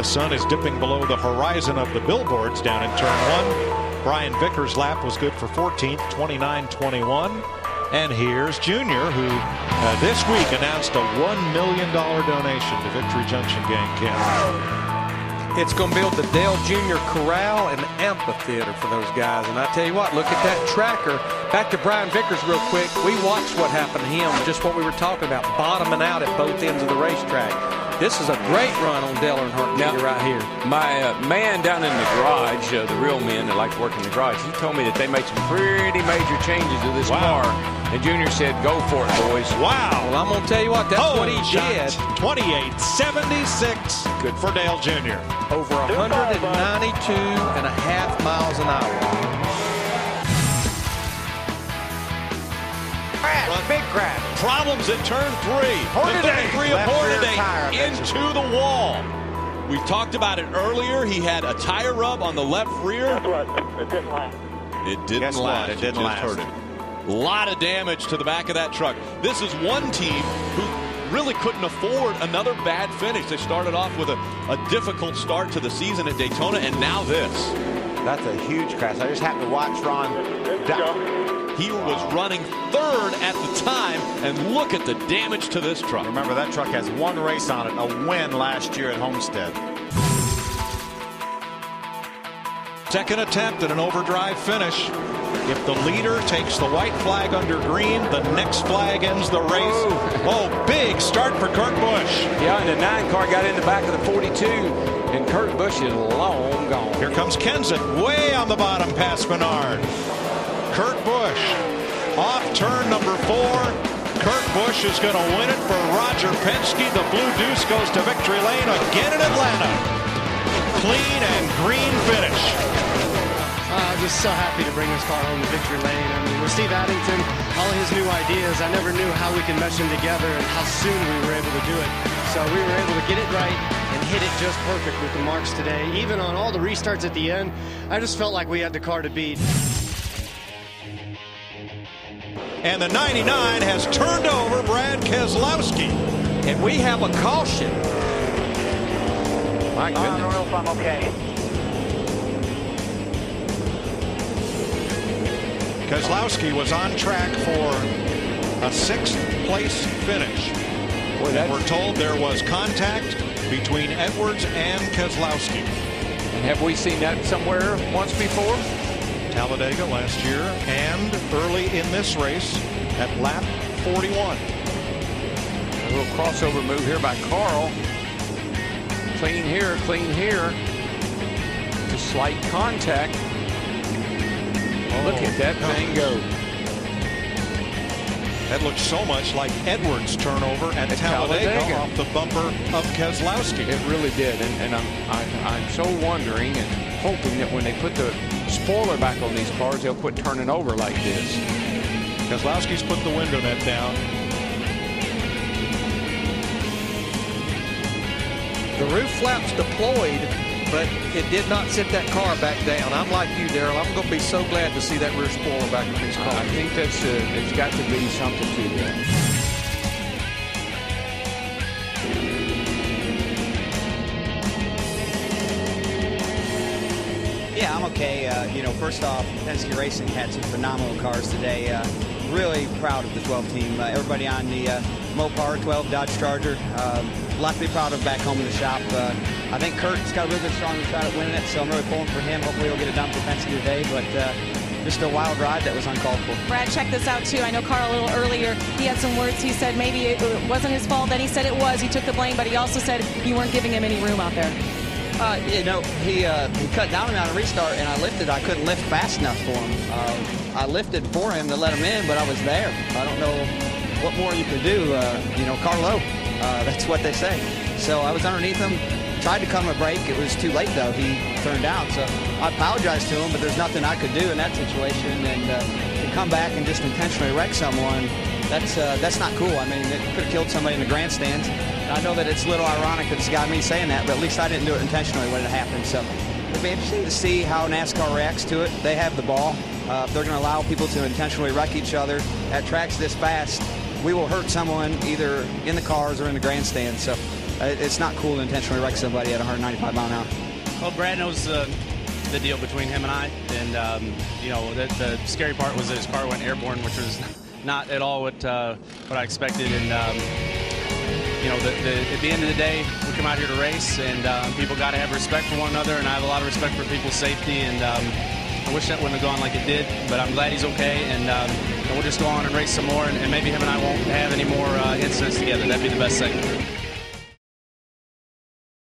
The sun is dipping below the horizon of the billboards down in turn 1. Brian Vickers' lap was good for 14th, 29-21. And here's Junior, who this week announced a $1 million donation to Victory Junction Gang Camp. It's going to build the Dale Jr. Corral and amphitheater for those guys. And I tell you what, look at that tracker. Back to Brian Vickers real quick. We watched what happened to him, just what we were talking about, bottoming out at both ends of the racetrack. This is a great run on Dale Earnhardt Jr. right here. My man down in the garage, the real men that like to work in the garage, he told me that they made some pretty major changes to this car. And Junior said, go for it, boys. Wow. Well, I'm going to tell you what, that's what he did. 28.76. Good for Dale Jr. Over 192.5 miles an hour. Crash, big crash. Problems at turn 3. Hornaday. The 3 of Hornaday into the wall. We talked about it earlier. He had a tire rub on the left rear. Guess what? It didn't last. It didn't Guess last. what? It didn't last. Hurt him. A lot of damage to the back of that truck. This is one team who really couldn't afford another bad finish. They started off with a difficult start to the season at Daytona, and now this. That's a huge crash. I just happened to watch Ron. He was running third at the time, and look at the damage to this truck. Remember, that truck has one race on it, a win last year at Homestead. Second attempt at an overdrive finish. If the leader takes the white flag under green, the next flag ends the race. Oh, big start for Kurt Busch. Yeah, and the 9 car got in the back of the 42, and Kurt Busch is long gone. Here comes Kenseth, way on the bottom past Menard. Kurt Busch off turn number 4. Kurt Busch is going to win it for Roger Penske. The Blue Deuce goes to victory lane again in Atlanta. Clean and green finish. I'm just so happy to bring this car home to victory lane. I mean, with Steve Addington, all of his new ideas, I never knew how we could mesh them together and how soon we were able to do it. So we were able to get it right and hit it just perfect with the marks today. Even on all the restarts at the end, I just felt like we had the car to beat. And the 99 has turned over Brad Keselowski. And we have a caution. My goodness. I don't know if I'm okay. Keselowski was on track for a 6th place finish. We're told there was contact between Edwards and Keselowski. And have we seen that somewhere once before? Talladega last year and early in this race at lap 41. A little crossover move here by Carl. Clean here, clean here. Just slight contact. Look at that thing go. That looks so much like Edwards' turnover at Talladega off the bumper of Keselowski. It really did, and I'm so wondering and hoping that when they put the spoiler back on these cars, they'll quit turning over like this. Keselowski's put the window net down. The roof flaps deployed, but it did not sit that car back down. I'm like you, Darrell. I'm going to be so glad to see that rear spoiler back in these cars. I think that's there's got to be something to that. Yeah, I'm okay. You know, first off, Penske Racing had some phenomenal cars today. Really proud of the 12 team. Everybody on the Mopar 12 Dodge Charger. A lot to be proud of back home in the shop. I think Kurt's got a really good strong shot at winning it, so I'm really pulling for him. Hopefully he'll get it done for Penske today, but just a wild ride that was uncalled for. Brad, check this out too. I know Carl a little earlier, he had some words. He said maybe it wasn't his fault. Then he said it was. He took the blame, but he also said you weren't giving him any room out there. You know, he cut down on me on a restart, and I lifted. I couldn't lift fast enough for him. I lifted for him to let him in, but I was there. I don't know what more you could do. You know, Carlo, that's what they say. So I was underneath him, tried to come a break. It was too late, though. He turned out. So I apologized to him, but there's nothing I could do in that situation. And to come back and just intentionally wreck someone, that's not cool. I mean, it could have killed somebody in the grandstands. And I know that it's a little ironic that it's got me saying that, but at least I didn't do it intentionally when it happened. So it'll be interesting to see how NASCAR reacts to it. They have the ball. If they're going to allow people to intentionally wreck each other at tracks this fast, we will hurt someone either in the cars or in the grandstands. So it's not cool to intentionally wreck somebody at 195 mile an hour. Well, Brad knows the deal between him and I, and you know, the scary part was that his car went airborne, which was not at all what I expected. And you know, at the end of the day, we come out here to race, and people got to have respect for one another, and I have a lot of respect for people's safety. And I wish that wouldn't have gone like it did, but I'm glad he's okay, and we'll just go on and race some more, and maybe him and I won't have any more incidents together. That'd be the best thing.